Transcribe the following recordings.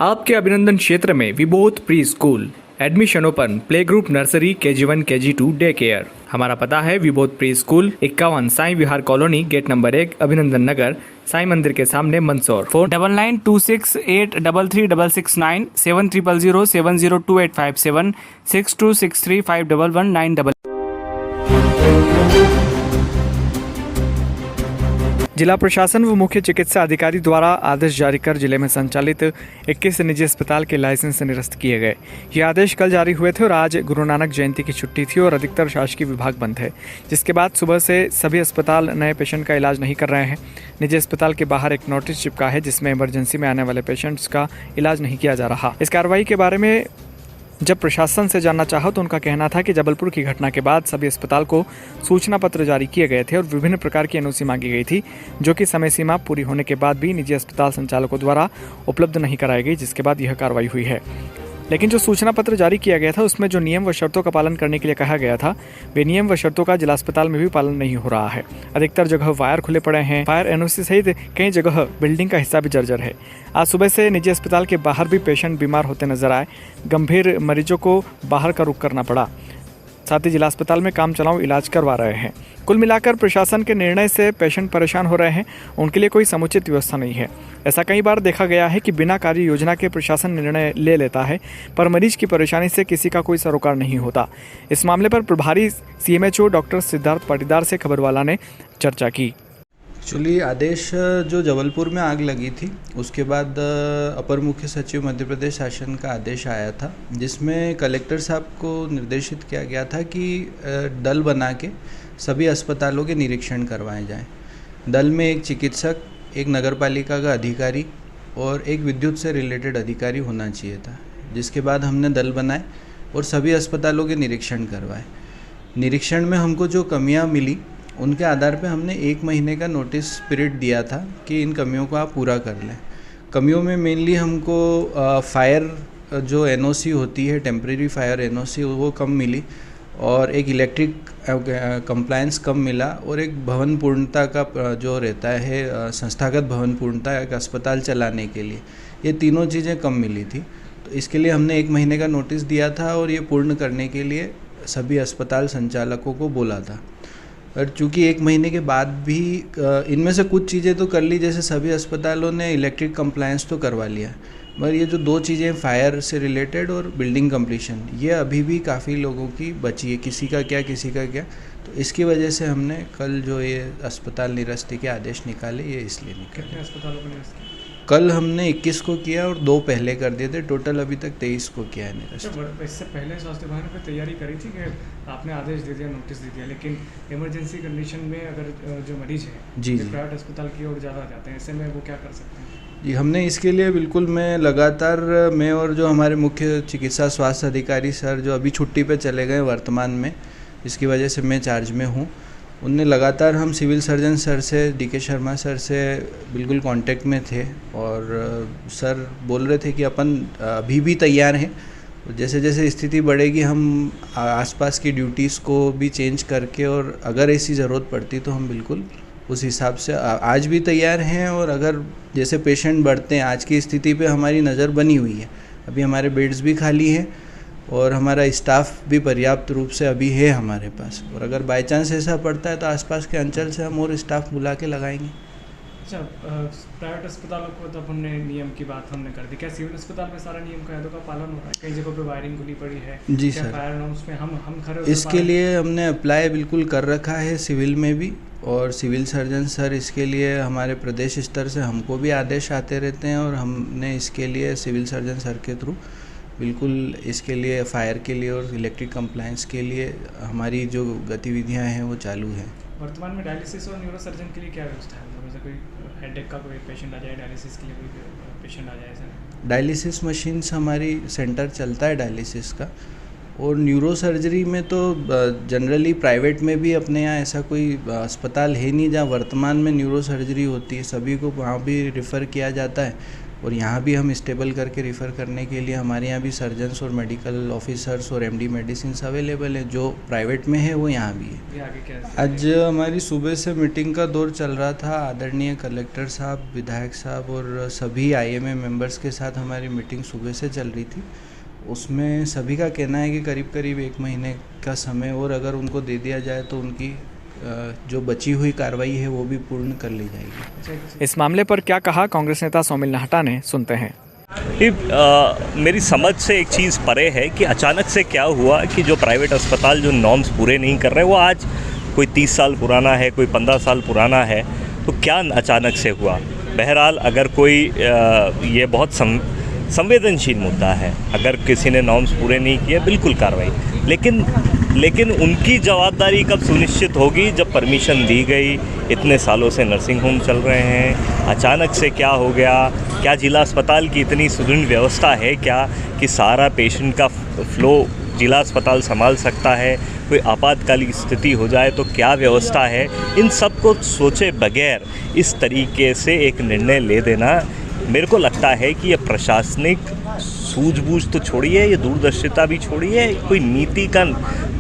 आपके अभिनंदन क्षेत्र में Vibodh pre school admission open play group nursery KG1 KG2 day care. हमारा पता है Vibodh pre school 51 Sai Vihar colony gate number 1 Abhinandan नगर साई मंदिर के सामने मंदसौर। फोन 9926833669 7000702857 62635119 जिला प्रशासन व मुख्य चिकित्सा अधिकारी द्वारा आदेश जारी कर जिले में संचालित 21 निजी अस्पताल के लाइसेंस निरस्त किए गए। ये आदेश कल जारी हुए थे और आज गुरु नानक जयंती की छुट्टी थी और अधिकतर शासकीय विभाग बंद है, जिसके बाद सुबह से सभी अस्पताल नए पेशेंट का इलाज नहीं कर रहे हैं। निजी अस्पताल के बाहर एक नोटिस चिपका है जिसमें इमरजेंसी में आने वाले पेशेंट्स का इलाज नहीं किया जा रहा। इस कार्रवाई के बारे में जब प्रशासन से जानना चाहा तो उनका कहना था कि जबलपुर की घटना के बाद सभी अस्पताल को सूचना पत्र जारी किए गए थे और विभिन्न प्रकार की NOC मांगी गई थी, जो कि समय सीमा पूरी होने के बाद भी निजी अस्पताल संचालकों द्वारा उपलब्ध नहीं कराई गई, जिसके बाद यह कार्रवाई हुई है। लेकिन जो सूचना पत्र जारी किया गया था उसमें जो नियम व शर्तों का पालन करने के लिए कहा गया था, वे नियम व शर्तों का जिला अस्पताल में भी पालन नहीं हो रहा है। अधिकतर जगह वायर खुले पड़े हैं। फायर NOC सहित कई जगह बिल्डिंग का हिस्सा भी जर्जर है। आज सुबह से निजी अस्पताल के बाहर भी पेशेंट बीमार होते नजर आए। गंभीर मरीजों को बाहर का रुख करना पड़ा। साथ ही जिला अस्पताल में काम चलाऊ इलाज करवा रहे हैं। कुल मिलाकर प्रशासन के निर्णय से पेशेंट परेशान हो रहे हैं, उनके लिए कोई समुचित व्यवस्था नहीं है। ऐसा कई बार देखा गया है कि बिना कार्य योजना के प्रशासन निर्णय ले लेता है, पर मरीज की परेशानी से किसी का कोई सरोकार नहीं होता। इस मामले पर प्रभारी CMHO डॉक्टर सिद्धार्थ पाटीदार से खबरवाला ने चर्चा की। एक्चुअली आदेश जो जबलपुर में आग लगी थी उसके बाद अपर मुख्य सचिव मध्य प्रदेश शासन का आदेश आया था, जिसमें कलेक्टर साहब को निर्देशित किया गया था कि दल बना के सभी अस्पतालों के निरीक्षण करवाए जाएं। दल में एक चिकित्सक, एक नगरपालिका का अधिकारी और एक विद्युत से रिलेटेड अधिकारी होना चाहिए था, जिसके बाद हमने दल बनाए और सभी अस्पतालों के निरीक्षण करवाए। निरीक्षण में हमको जो कमियां मिली उनके आधार पे हमने 1 महीने का नोटिस पीरियड दिया था कि इन कमियों को आप पूरा कर लें। कमियों में मेनली हमको फायर जो NOC होती है, टेम्परेरी फायर NOC, वो कम मिली और एक इलेक्ट्रिक कंप्लायंस कम मिला और एक भवन पूर्णता का जो रहता है, संस्थागत भवन पूर्णता एक अस्पताल चलाने के लिए, ये तीनों चीज़ें कम मिली थी। तो इसके लिए हमने 1 महीने का नोटिस दिया था और ये पूर्ण करने के लिए सभी अस्पताल संचालकों को बोला था। और चूँकि 1 महीने के बाद भी इनमें से कुछ चीज़ें तो कर ली, जैसे सभी अस्पतालों ने इलेक्ट्रिक कंप्लायंस तो करवा लिया, मगर ये जो 2 चीज़ें फायर से रिलेटेड और बिल्डिंग कंप्लीशन, ये अभी भी काफ़ी लोगों की बची है, किसी का क्या किसी का क्या। तो इसकी वजह से हमने कल जो ये अस्पताल निरस्ती के आदेश निकाले, ये इसलिए निकाले। कितने अस्पतालों को निरस्त किया? कल हमने 21 को किया और 2 पहले कर दिए थे, टोटल अभी तक 23 को किया है निरस्त। इससे पहले स्वास्थ्य विभाग ने कोई तैयारी करी थी कि आपने आदेश दे दिया, नोटिस दे दिया, लेकिन इमरजेंसी कंडीशन में अगर जो मरीज है जी प्राइवेट अस्पताल की ओर ज़्यादा जाते हैं, ऐसे में वो क्या कर सकते हैं? जी, हमने इसके लिए बिल्कुल मैं और जो हमारे मुख्य चिकित्सा स्वास्थ्य अधिकारी सर जो अभी छुट्टी पे चले गए वर्तमान में, इसकी वजह से मैं चार्ज में हूँ, उनने लगातार हम सिविल सर्जन सर से, DK शर्मा सर से बिल्कुल कांटेक्ट में थे और सर बोल रहे थे कि अपन अभी भी तैयार हैं, जैसे जैसे स्थिति बढ़ेगी हम आसपास की ड्यूटीज़ को भी चेंज करके, और अगर ऐसी ज़रूरत पड़ती तो हम बिल्कुल उस हिसाब से आज भी तैयार हैं। और अगर जैसे पेशेंट बढ़ते हैं, आज की स्थिति पे हमारी नज़र बनी हुई है, अभी हमारे बेड्स भी खाली हैं और हमारा स्टाफ भी पर्याप्त रूप से अभी है हमारे पास, और अगर बाई चांस ऐसा पड़ता है तो आसपास के अंचल से हम और स्टाफ बुला के लगाएंगे। अच्छा, प्राइवेट अस्पतालों को तो हमने नियम की बात हमने कर दी, क्या सिविल अस्पताल में सारा नियम कायदों का पालन हो रहा है? कई जगहों पे वायरिंग खुली पड़ी है। जी सर, फायर नॉर्म्स में हम खरे इसके लिए हमने अप्लाई बिल्कुल कर रखा है सिविल में भी, और सिविल सर्जन सर इसके लिए हमारे प्रदेश स्तर से हमको भी आदेश आते रहते हैं और हमने इसके लिए सिविल सर्जन सर के थ्रू बिल्कुल इसके लिए फायर के लिए और इलेक्ट्रिक कंप्लायंस के लिए हमारी जो गतिविधियां हैं वो चालू हैं। वर्तमान में डायलिसिस और न्यूरो सर्जन के लिए क्या व्यवस्था है? जैसे कोई हेडेक का कोई पेशेंट आ जाए, डायलिसिस के लिए कोई पेशेंट आ जाए सर? डायलिसिस मशीन्स हमारी सेंटर चलता है डायलिसिस का, और न्यूरो सर्जरी में तो जनरली प्राइवेट में भी अपने यहाँ ऐसा कोई अस्पताल है नहीं जहाँ वर्तमान में न्यूरो सर्जरी होती है, सभी को वहाँ भी रेफ़र किया जाता है। और यहाँ भी हम स्टेबल करके रेफ़र करने के लिए हमारे यहाँ भी सर्जन्स और मेडिकल ऑफिसर्स और एमडी मेडिसिन्स अवेलेबल हैं। जो प्राइवेट में है वो यहाँ भी है। ये आगे क्या है? आज हमारी सुबह से मीटिंग का दौर चल रहा था। आदरणीय कलेक्टर साहब, विधायक साहब और सभी आईएमए मेंबर्स के साथ हमारी मीटिंग सुबह से चल रही थी। उसमें सभी का कहना है कि करीब करीब 1 महीने का समय और अगर उनको दे दिया जाए तो उनकी जो बची हुई कार्रवाई है वो भी पूर्ण कर ली जाएगी। इस मामले पर क्या कहा कांग्रेस नेता सौमिल नाहटा ने, सुनते हैं। मेरी समझ से एक चीज़ परे है कि अचानक से क्या हुआ कि जो प्राइवेट अस्पताल जो नॉर्म्स पूरे नहीं कर रहे, वो आज कोई 30 साल पुराना है, कोई 15 साल पुराना है, तो क्या अचानक से हुआ। बहरहाल अगर कोई ये बहुत संवेदनशील मुद्दा है, अगर किसी ने नॉर्म्स पूरे नहीं किए बिल्कुल कार्रवाई, लेकिन उनकी जवाबदारी कब सुनिश्चित होगी, जब परमिशन दी गई। इतने सालों से नर्सिंग होम चल रहे हैं, अचानक से क्या हो गया। क्या जिला अस्पताल की इतनी सुदृढ़ व्यवस्था है क्या कि सारा पेशेंट का फ्लो जिला अस्पताल संभाल सकता है। कोई आपातकालीन स्थिति हो जाए तो क्या व्यवस्था है। इन सब को सोचे बगैर इस तरीके से एक निर्णय ले देना, मेरे को लगता है कि ये प्रशासनिक सूझबूझ तो छोड़िए, ये दूरदर्शिता भी छोड़िए, कोई नीति का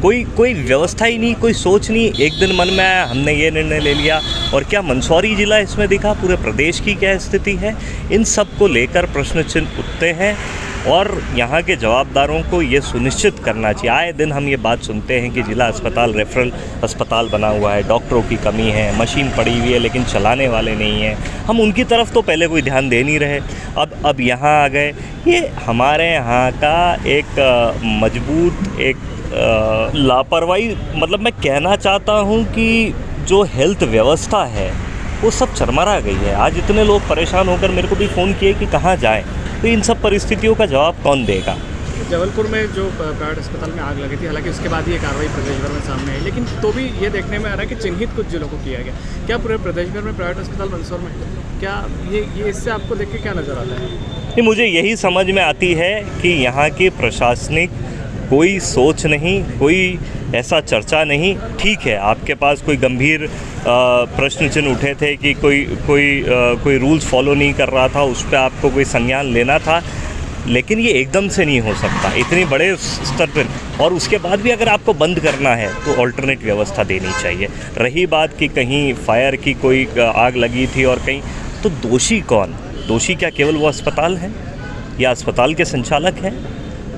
कोई व्यवस्था ही नहीं, कोई सोच नहीं। एक दिन मन में आया, हमने ये निर्णय ले लिया। और क्या मंदसौरी जिला इसमें दिखा, पूरे प्रदेश की क्या स्थिति है। इन सब को लेकर प्रश्न चिन्ह उठते हैं और यहाँ के जवाबदारों को ये सुनिश्चित करना चाहिए। आए दिन हम ये बात सुनते हैं कि जिला अस्पताल रेफरल अस्पताल बना हुआ है, डॉक्टरों की कमी है, मशीन पड़ी हुई है लेकिन चलाने वाले नहीं हैं। हम उनकी तरफ तो पहले कोई ध्यान दे नहीं रहे, अब यहाँ आ गए। ये हमारे यहाँ का एक मजबूत एक लापरवाही, मतलब मैं कहना चाहता हूँ कि जो हेल्थ व्यवस्था है वो सब चरमरा गई है। आज इतने लोग परेशान होकर मेरे को भी फ़ोन किए कि कहाँ जाएं, तो इन सब परिस्थितियों का जवाब कौन देगा। जबलपुर में जो प्राइवेट अस्पताल में आग लगी थी, हालांकि उसके बाद ये कार्रवाई प्रदेश भर में सामने आई, लेकिन तो भी ये देखने में आ रहा है कि चिन्हित कुछ जिलों को किया गया। क्या पूरे प्रदेश भर में प्राइवेट अस्पताल मंदसौर में, क्या ये इससे आपको देख के क्या नज़र आता है? नहीं, मुझे यही समझ में आती है कि यहाँ की प्रशासनिक कोई सोच नहीं, कोई ऐसा चर्चा नहीं। ठीक है, आपके पास कोई गंभीर प्रश्न चिन्ह उठे थे कि कोई रूल्स फॉलो नहीं कर रहा था, उस पर आपको कोई संज्ञान लेना था, लेकिन ये एकदम से नहीं हो सकता इतनी बड़े स्तर पर। और उसके बाद भी अगर आपको बंद करना है तो ऑल्टरनेट व्यवस्था देनी चाहिए। रही बात कि कहीं फायर की कोई आग लगी थी और कहीं, तो दोषी कौन? दोषी क्या केवल वो अस्पताल है या अस्पताल के संचालक हैं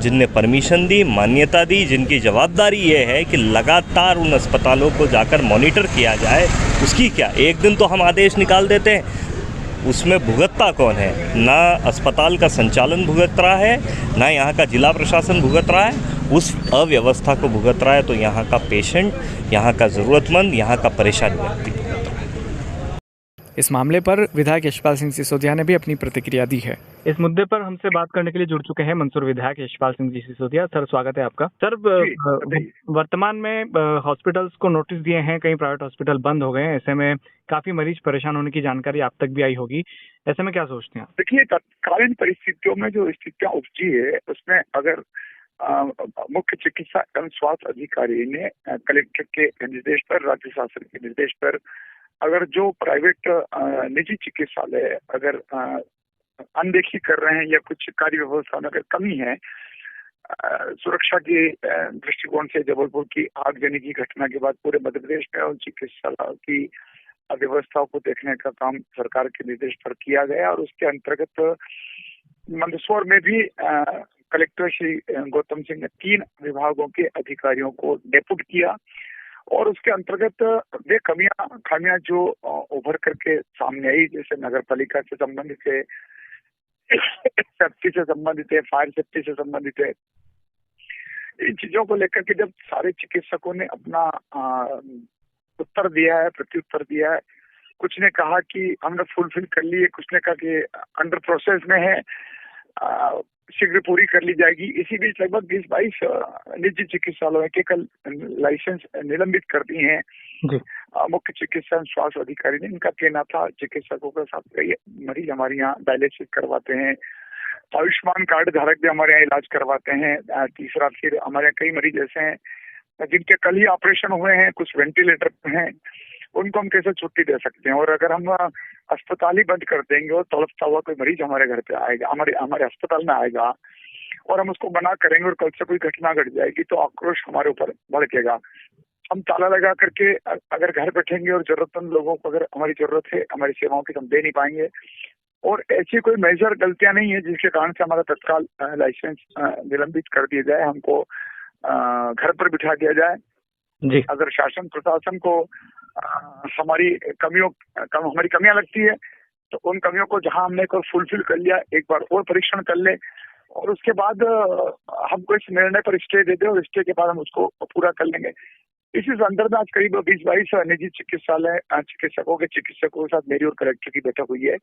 जिनने परमिशन दी, मान्यता दी, जिनकी जवाबदारी ये है कि लगातार उन अस्पतालों को जाकर मॉनिटर किया जाए? उसकी क्या, एक दिन तो हम आदेश निकाल देते हैं, उसमें भुगतता कौन है? ना अस्पताल का संचालन भुगत रहा है, ना यहाँ का जिला प्रशासन भुगत रहा है। उस अव्यवस्था को भुगत रहा है तो यहाँ का पेशेंट, यहाँ का ज़रूरतमंद, यहाँ का परेशान व्यक्ति भुगत रहा है। इस मामले पर विधायक यशपाल सिंह सिसोदिया ने भी अपनी प्रतिक्रिया दी है। इस मुद्दे पर हमसे बात करने के लिए जुड़ चुके हैं मंदसौर विधायक यशपाल सिंह जी सिसोदिया। सर, स्वागत है आपका। सर, वर्तमान में हॉस्पिटल्स को नोटिस दिए हैं, कई प्राइवेट हॉस्पिटल बंद हो गए हैं, ऐसे में काफी मरीज परेशान होने की जानकारी आप तक भी आई होगी, ऐसे में क्या सोचते हैं? देखिए, तत्कालीन परिस्थितियों में जो स्थितियां उपजी है उसमें अगर मुख्य चिकित्सा एवं स्वास्थ्य अधिकारी ने कलेक्टर के निर्देश पर, राज्य शासन के निर्देश पर, अगर जो प्राइवेट निजी चिकित्सालय अगर अनदेखी कर रहे हैं या कुछ कार्य व्यवस्था में अगर कमी है, सुरक्षा के दृष्टिकोण से जबलपुर की आगजनी की घटना के बाद पूरे मध्य प्रदेश में उन चिकित्सालय की व्यवस्थाओं को देखने का काम सरकार के निर्देश पर किया गया और उसके अंतर्गत मंदसौर में भी कलेक्टर श्री गौतम सिंह ने 3 विभागों के अधिकारियों को डेपुट किया और उसके अंतर्गत वे खामियां जो उभर करके सामने आई, जैसे नगर पालिका से संबंधित है, सेफ्टी से संबंधित है, फायर सेफ्टी से संबंधित है, इन चीजों को लेकर के जब सारे चिकित्सकों ने अपना उत्तर दिया है, प्रत्युत्तर दिया है, कुछ ने कहा कि हमने फुलफिल कर लिए, कुछ ने कहा कि अंडर प्रोसेस में है, शीघ्र पूरी कर ली जाएगी। इसी बीच लगभग 20-22 निजी चिकित्सालयों के कल लाइसेंस निलंबित कर दिए हैं। मुख्य चिकित्सा स्वास्थ्य अधिकारी ने, इनका कहना था चिकित्सकों के साथ कई मरीज हमारे यहाँ डायलिसिस करवाते हैं, आयुष्मान कार्ड धारक भी हमारे यहाँ इलाज करवाते हैं। तीसरा, फिर हमारे यहाँ कई मरीज ऐसे हैं जिनके कल ही ऑपरेशन हुए हैं, कुछ वेंटिलेटर पे हैं, उनको हम कैसे छुट्टी दे सकते हैं। और अगर हम अस्पताल ही बंद कर देंगे और तड़पता हुआ कोई मरीज हमारे घर पे आएगा, हमारे अस्पताल में आएगा और हम उसको मना करेंगे और कल से कोई घटना घट जाएगी तो आक्रोश हमारे ऊपर भड़केगा। हम ताला लगा करके अगर घर बैठेंगे और जरूरतमंद लोगों को अगर हमारी जरूरत है हमारी सेवाओं की, तो हम दे नहीं पाएंगे। और ऐसी कोई मेजर गलतियां नहीं है जिसके कारण से हमारा तत्काल लाइसेंस निलंबित कर दिया जाए, हमको घर पर बिठा दिया जाए। जी। अगर शासन प्रशासन को हमारी कमियां लगती है तो उन कमियों को जहां हमने को फुलफिल कर लिया, एक बार और परीक्षण कर ले और उसके बाद हमको इस निर्णय पर स्टे दे दे और स्टे के बाद हम उसको पूरा कर लेंगे। इसी संदर्भ में आज करीब 20-22 निजी चिकित्सालय चिकित्सकों के साथ मेरी और कलेक्टर की बैठक हुई है।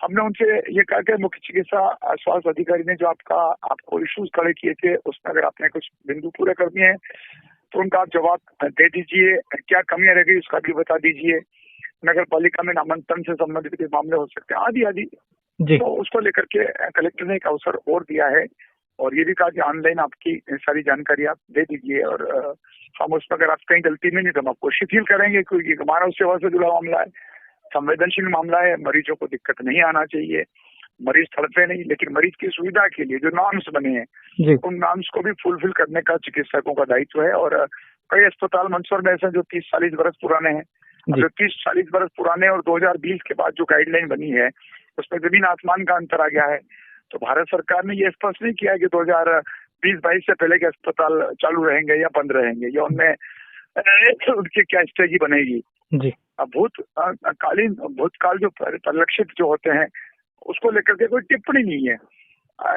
हमने उनसे ये कहा कि मुख्य चिकित्सा स्वास्थ्य अधिकारी ने जो आपको इश्यूज खड़े किए थे उसमें अगर आपने कुछ बिंदु पूरे कर दिए हैं तो उनका आप जवाब दे दीजिए, क्या कमियां रह गई उसका भी बता दीजिए। नगर पालिका में नामांकन से संबंधित भी मामले हो सकते हैं आदि। तो उसको लेकर के कलेक्टर ने एक अवसर और दिया है और ये भी कहा कि ऑनलाइन आपकी सारी जानकारी आप दे दीजिए और हम उसमें अगर आप कहीं गलती में नहीं तो हम आपको शिथिल करेंगे, क्योंकि मानव सेवा से जुड़ा मामला है, संवेदनशील मामला है, मरीजों को दिक्कत नहीं आना चाहिए, मरीज तड़पे नहीं, लेकिन मरीज की सुविधा के लिए जो नॉर्म्स बने हैं उन नॉर्म्स को भी फुलफिल करने का चिकित्सकों का दायित्व है। और कई अस्पताल मंदसौर में ऐसे जो 30-40 बरस पुराने हैं, जो 30-40 बरस पुराने और 2020 के बाद जो गाइडलाइन बनी है उसमें जमीन आसमान का अंतर आ गया है। तो भारत सरकार ने ये स्पष्ट नहीं किया कि 2020-22 से पहले के अस्पताल चालू रहेंगे या बंद रहेंगे या उनमें उनकी क्या स्ट्रेटजी बनेगी। जी। अब भूतकाल जो परिलक्षित जो होते हैं उसको लेकर के कोई टिप्पणी नहीं है।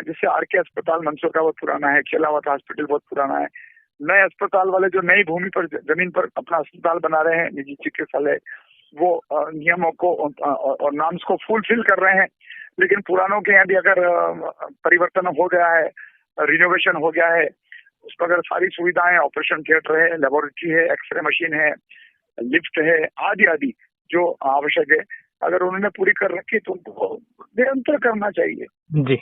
जैसे आरके अस्पताल मंदसौर का बहुत पुराना है, खेलावत हॉस्पिटल बहुत पुराना है। नए अस्पताल वाले जो नई भूमि पर जमीन पर अपना अस्पताल बना रहे हैं निजी चिकित्सालय, वो नियमों को और नॉर्म्स को फुलफिल कर रहे हैं, लेकिन पुरानों के यहाँ भी अगर परिवर्तन हो गया है, रिनोवेशन हो गया है, उस पर अगर सारी सुविधाएं, ऑपरेशन थिएटर है, लेबोरेटरी है, एक्सरे मशीन है, लिफ्ट है आदि जो आवश्यक है, अगर उन्होंने पूरी कर रखी तो उनको निरंतर करना चाहिए। जी।